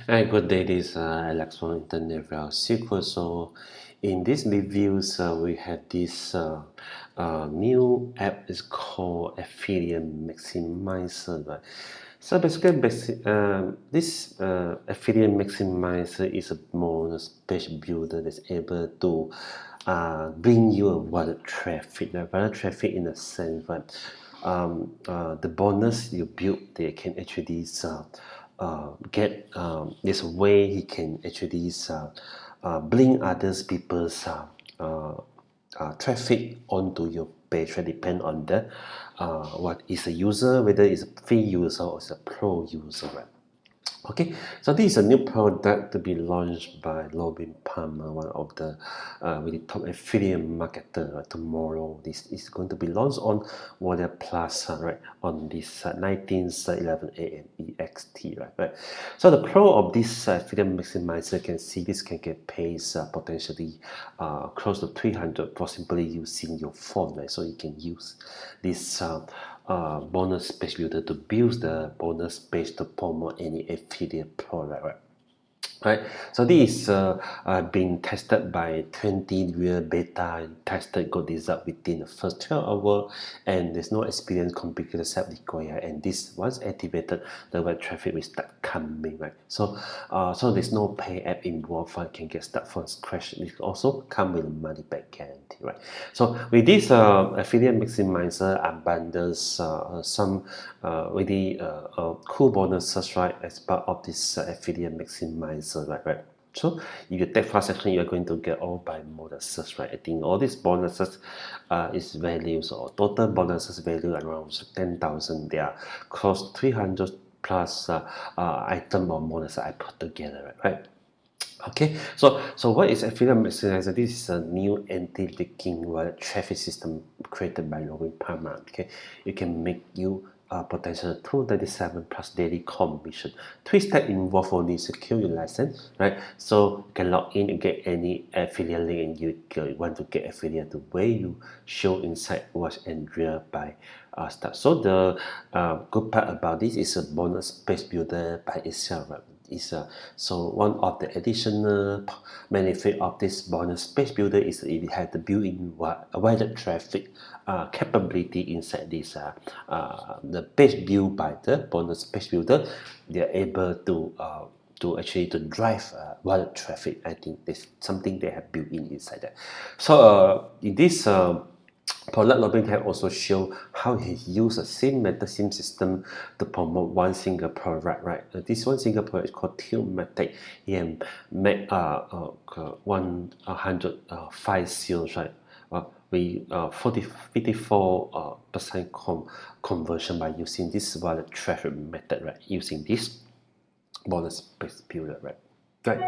Hi, good day. This is Alex from Internet SQL. So, in this reviews, we have this new app is called Affiliate Maximizer. Right? So this Affiliate Maximizer is a bonus page builder that's able to bring you a wallet traffic. Wallet traffic in a sense, right? The bonus you build, they can actually get this way he can actually bring others people's traffic onto your page. Right? Depend on the what is a user, whether it's a free user or it's a pro user. Right? Okay, so this is a new product to be launched by Robin Palmer, one of the really top affiliate marketer. Tomorrow, this is going to be launched on Warrior Plus, right, on this 19:11 a.m. EXT, right. So the pro of this affiliate maximizer can see this can get paid potentially close to 300 for simply using your phone, right? So you can use this bonus page builder to build the bonus page to promote any affiliate product, right? So this is being tested by 20 real beta and tested good result within the first 12 hours, and there's no experience complicated set required, and this once activated the web traffic will start coming, right? So there's no pay app involved. You can get started from scratch. It also come with a money back guarantee, right? So with this affiliate maximizer bundles some really cool bonuses, right, as part of this affiliate maximizer, right. So if you take fast action, you're going to get all by bonuses, right? I think all these bonuses is values or total bonuses value around 10,000. They are close 300 plus item or bonus I put together, right? Okay, so what is affiliate maximizer? This is a new anti-leaking wallet traffic system created by Robin Palmer. Okay, you can make you potential 297 plus daily commission. Three steps involve only secure your license, right? So you can log in and get any affiliate link, and you want to get affiliate the way you show inside was enriched by stuff. So the good part about this is a bonus page builder by itself, right? So one of the additional benefit of this bonus page builder is it has the built-in wallet traffic capability inside this the page built by the bonus page builder. They are able to actually to drive wallet traffic. I think this something they have built in inside that. So in this product Robin have also show how he used the same method, same system to promote one single product, right? This one single product is called Method. He made 105 sales, right? We 54% conversion by using this wallet traffic method, right? Using this bonus period, right? Right.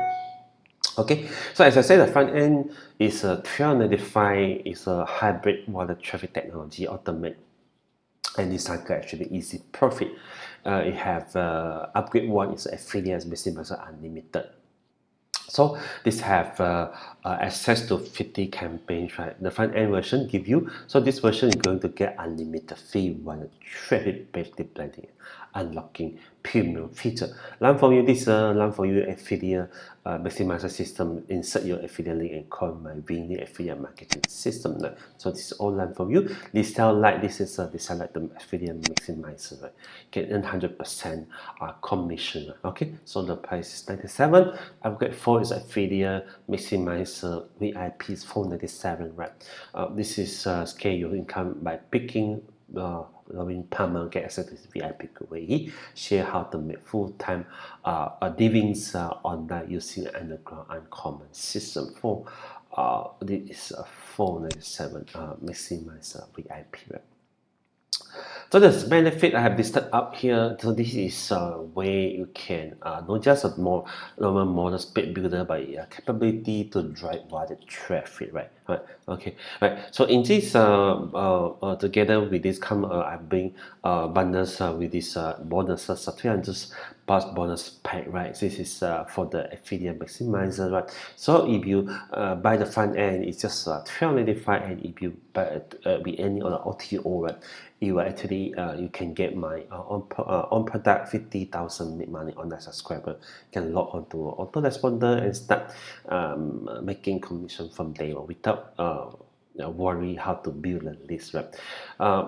Okay, so as I said, the front end is a 395 is a hybrid wallet traffic technology, automate and this cycle actually easy profit. It have upgrade one is affiliates business unlimited. So this have access to 50 campaigns, right? The front end version give you, so this version is going to get unlimited free wallet traffic based blending, unlocking premium feature. Learn for you this learn for you affiliate maximizer system, insert your affiliate link and call my winning affiliate marketing system. Right? So this is all learn for you. This sell like this is they select the affiliate maximizer, right? Get 100% commission. Right? Okay, so the price is 97. Upgrade 4 is affiliate maximizer VIP is 497, right? This is scale your income by picking Robin Palmer get access to his VIP way. Share how to make full-time livings online using underground uncommon system for this is a 497 maximizer VIP. Right? So the benefit I have listed up here. So this is a way you can not just a more normal model speed builder, but capability to drive wallet traffic, right? Right. Okay. Right. So in this together with this come I bring bundles with this bonuses 300 bonus pack, right? This is for the affiliate maximizer, right? So if you buy the front end, it's just $12.95, and if you buy with any other OTO, right, you will actually you can get my on product 50,000 make money on that subscriber. You can log on to autoresponder and start making commission from day one without worry how to build a list, right?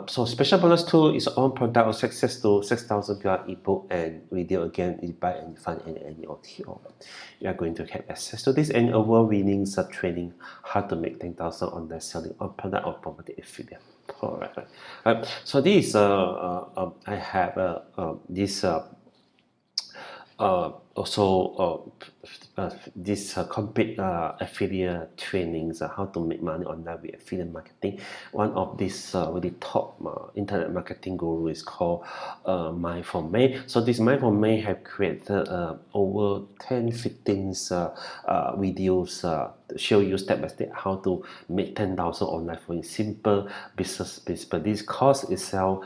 So special bonus tool is on product or success to 6,000 PR ebook and video. Again, you buy any fund and any OTO, you are going to have access to this and award-winning training how to make 10,000 on that selling on product or property affiliate. All right. So this I have this also this complete affiliate trainings, how to make money online with affiliate marketing. One of these really top internet marketing guru is called Mind for May. So this Mind for May have created over 10-15 videos to show you step by step how to make 10,000 online for a simple business. But this course itself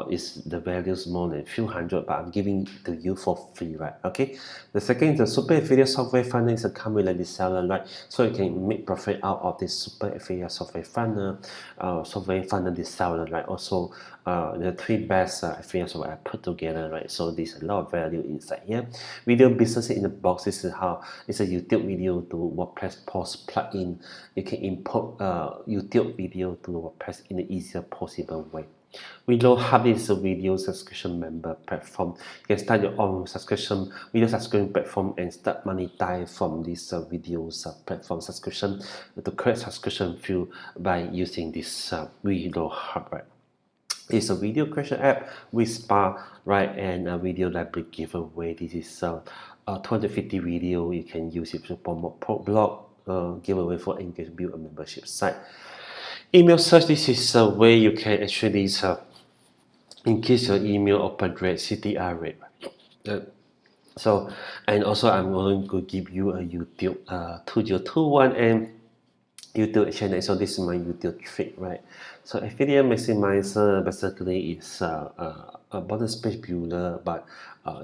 is the values more than a few hundred, but I'm giving it to you for free, right? Okay. The second is the super affiliate software funnel. Is a come with a reseller, right? So you can make profit out of this super affiliate software funnel reseller, right? Also the three best affiliate software I put together, right? So there's a lot of value inside here. Video business in the box. This is how it's a YouTube video to WordPress post plugin. You can import YouTube video to WordPress in the easiest possible way. Willow Hub is a video subscription member platform. You can start your own video subscription platform and start monetize from this videos platform subscription to create subscription fee by using this Willow Hub, right? It's a video creation app with VidSpark, right, and a video library giveaway. This is 250 video. You can use it to promote blog giveaway for engage build a membership site. Email search. This is a way you can actually increase your email open rate, CTR rate. So, and also I'm going to give you a YouTube 2021 and YouTube channel. So this is my YouTube trick, right? So affiliate maximizer basically is a bonus page builder, but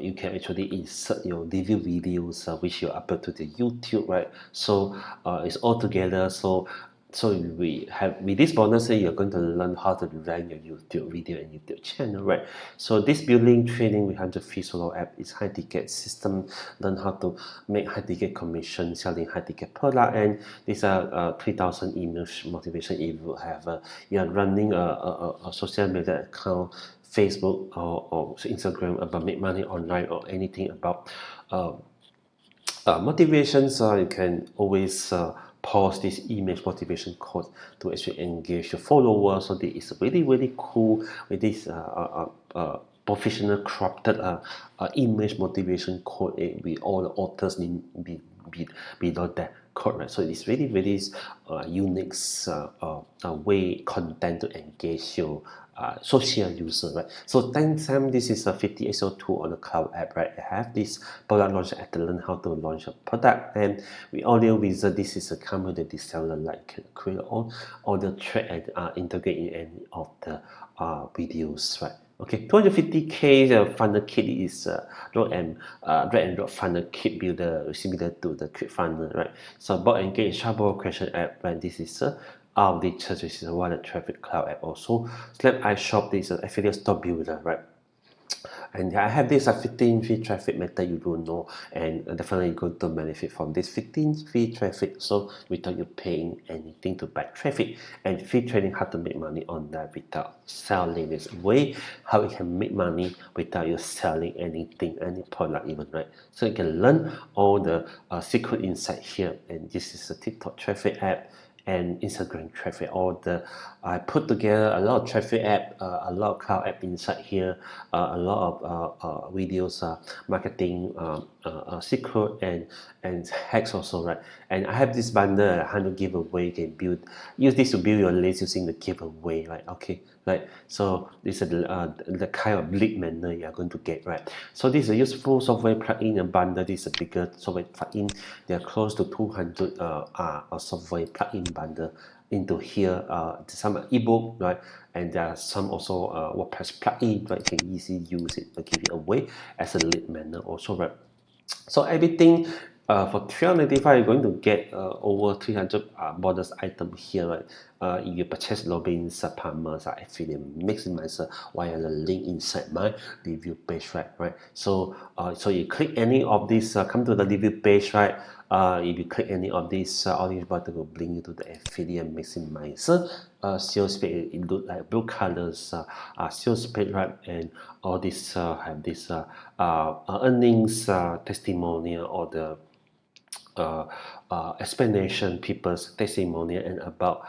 you can actually insert your review videos which you upload to the YouTube, right? So it's all together. So we have with this bonus, you're going to learn how to design your YouTube video and YouTube channel, right? So this building training with 100 free solo app is high ticket system. Learn how to make high ticket commission selling high ticket product, and these are 3,000 emails motivation. If you have you are running a social media account, Facebook or Instagram, about make money online or anything about motivations, you can always post this image motivation code to actually engage your followers. So this is really cool with this professional crafted image motivation code with all the authors below that code, right? So it's really unique way content to engage your social user, right? So thanks Sam, this is a 50 SO2 on the cloud app, right? I have this product launch at learn how to launch a product, and with audio wizard, this is a come with the reseller, like can create all the track and integrate in any of the videos, right? Okay, 250k funnel kit is drag and drop funnel kit builder similar to the quick funnel, right? So bot engage trouble question app, and this is OutReachr, this is one of the traffic cloud app also. Slap iShop, this is an affiliate store builder, right? And I have this 15 free traffic method you don't know, and definitely going to benefit from this 15 free traffic, so without you paying anything to buy traffic, and free training how to make money online without selling. This way how you can make money without you selling anything, any product even, right? So you can learn all the secret inside here, and this is a TikTok traffic app and Instagram traffic. All the I put together a lot of traffic app, a lot of cloud app inside here, a lot of videos, marketing secret and hacks also, right? And I have this bundle 100 giveaway. You can use this to build your list using the giveaway, right? Okay, right. So this is the kind of lead magnet you are going to get, right? So this is a useful software plugin and bundle. This is a bigger software plugin. They are close to 200 software plugin bundle into here some ebook, right? And there are some also WordPress plugin, right? You can easily use it to give it away as a lead magnet also, right? So everything for 395, you're going to get over 300 bonus item here, right? If you purchase logins, partners, affiliate maximizer via the link inside my review page, right? So so you click any of these, come to the review page, right? If you click any of these, all these button will bring you to the affiliate maximizer sales page. It look like blue colors sales page, right? And all these have this earnings testimonial or the explanation, people's testimonial, and about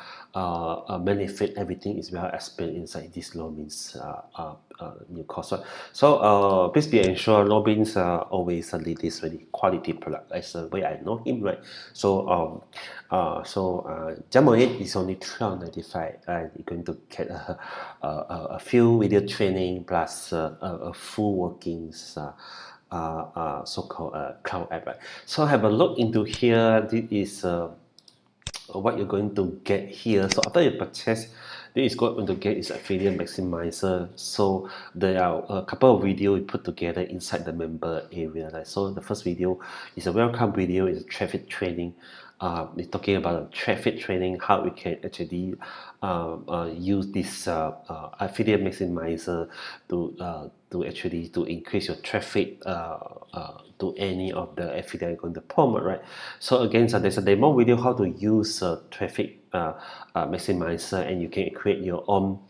benefit. Everything is well explained inside this Robin's new course. So please be ensured Robin's always lead this very quality product. That's the way I know him, right? So jump on it. It's only $12.95, and you're going to get a few video training plus a full workings. So-called cloud app, right? So have a look into here. This is what you're going to get here. So after you purchase, this is going to get is affiliate maximizer. So there are a couple of videos we put together inside the member area, right? So the first video is a welcome video, is a traffic training. It's talking about traffic training, how we can actually use this affiliate maximizer to actually to increase your traffic to any of the affiliate you're going to promote, right? So again, so there's a demo video how to use traffic maximizer, and you can create your own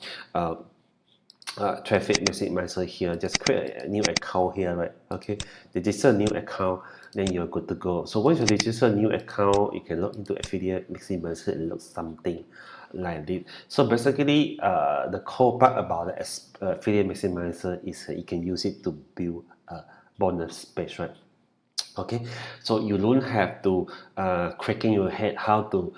traffic maximizer here. Just create a new account here, right? Okay, register a new account, then you're good to go. So once you register a new account, you can log into affiliate maximizer and look something like this. So basically the core part about the affiliate maximizer is you can use it to build a bonus page, right? Okay, so you don't have to cracking your head how to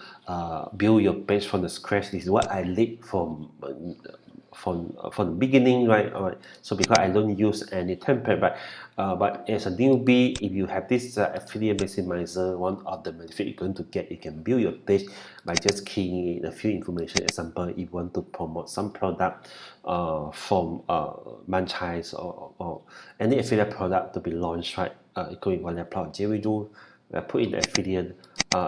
build your page from the scratch. This is what I did from the beginning, right? All right. So because I don't use any template, right? But as a newbie, if you have this affiliate maximizer, one of the benefits you're going to get, you can build your page by just keying in a few information. Example, if you want to promote some product from franchise or any affiliate product to be launched, right? You go in one plot, JWD, put in the affiliate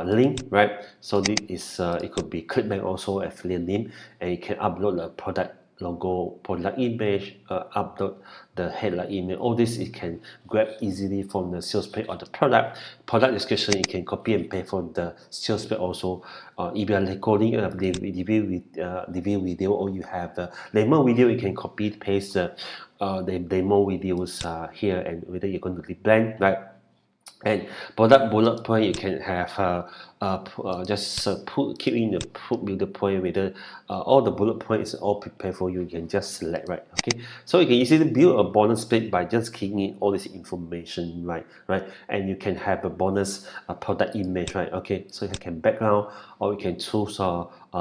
link, right? So this is it could be clickbank also affiliate name, and you can upload the product logo, product image, upload the headline email. All this you can grab easily from the sales page or the product description. You can copy and paste from the sales page also. If you are recording a review video, or you have the demo video, you can copy paste the demo videos here, and whether you're going to leave blank, right? And product bullet point, you can have just keep in the bullet point, whether all the bullet points all prepared for you. You can just select, right? Okay, so you can easily build a bonus page by just keying in all this information, right? And you can have a bonus product image, right? Okay, so you can background, or you can choose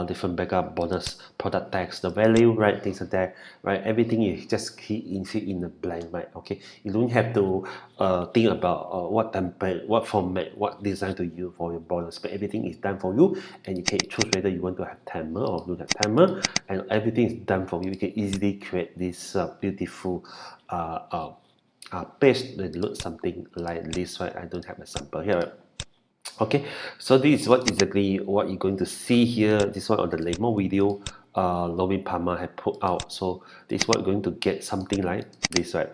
different backup bonus product text, the value, right? Things like that, right? Everything you just key in, fill in the blank, right? Okay, you don't have to think about what template, what format, what design to use for your bonus, but everything is done for you, and you can choose whether you want to have timer or do that timer, and everything is done for you. You can easily create this beautiful page that looks something like this, right? I don't have a sample here, right? Okay, so this is what exactly what you're going to see here. This one on the demo video Lovin Palmer had put out. So this is what you're going to get, something like this, right?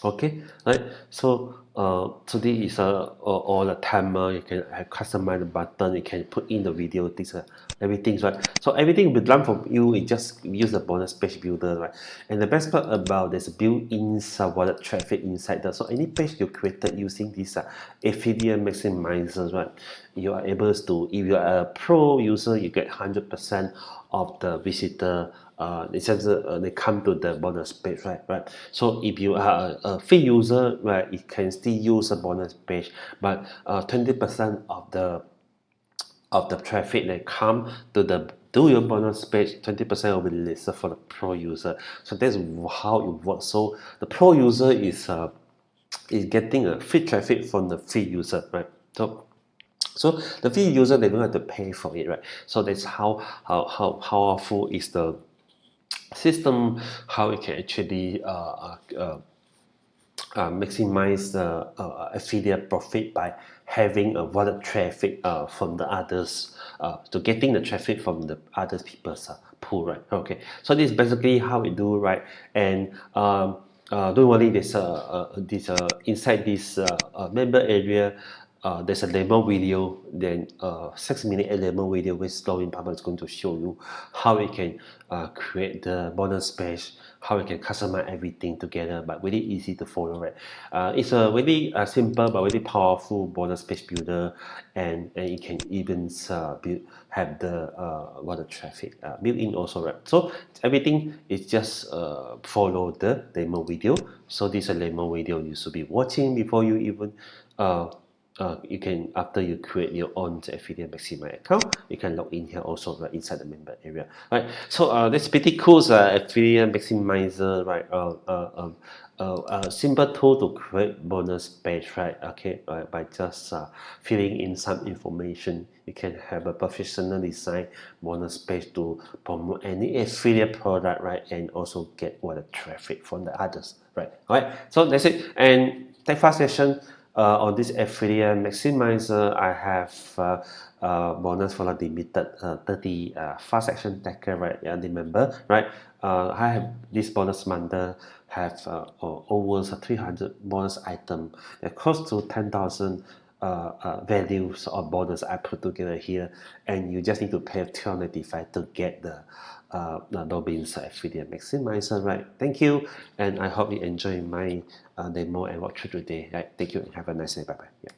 Okay, right. So so this is all the timer. You can customize the button. You can put in the video. These everything, right? So everything will be done for you. You just use the bonus page builder, right? And the best part about this built-in wallet traffic inside that. So any page you created using this affiliate maximizers, right? You are able to, if you are a pro user, you get 100% of the visitor. They come to the bonus page, right? So if you are a free user, right, you can still use a bonus page, but 20% of the traffic that come to your bonus page, 20% will be listed for the pro user. So that's how it works. So the pro user is getting a free traffic from the free user, right? So So the free user, they don't have to pay for it, right? So that's how powerful is the system, how it can actually maximize the affiliate profit by having a wallet traffic from the others, to getting the traffic from the other people's pool, right? Okay, so this is basically how we do, right? And don't worry, this inside this member area, there's a demo video, then 6-minute demo video which Login Papa is going to show you how we can create the bonus page, how we can customize everything together, but really easy to follow, right? It's a really simple but really powerful bonus page builder, and you can even have the what traffic built in also, right? So everything is just follow the demo video. So this is a demo video you should be watching before you even you can, after you create your own affiliate maximize account, you can log in here also, right, inside the member area, right? So that's pretty cool, affiliate maximizer, right? A simple tool to create bonus page, right? Okay, by just filling in some information, you can have a professional design bonus page to promote any affiliate product, right? And also get what the traffic from the others, right? All right, so that's it. And take fast session. On this affiliate maximizer, I have bonus for the limited 30 fast action taker, right? Yeah, remember, right? I have this bonus bundle have over 300 bonus item that close to 10,000 values or bonus I put together here, and you just need to pay $295 to get the Robin's affiliate maximizer, right? Thank you, and I hope you enjoy my demo and walkthrough today, right? Thank you and have a nice day. Bye bye. Yeah.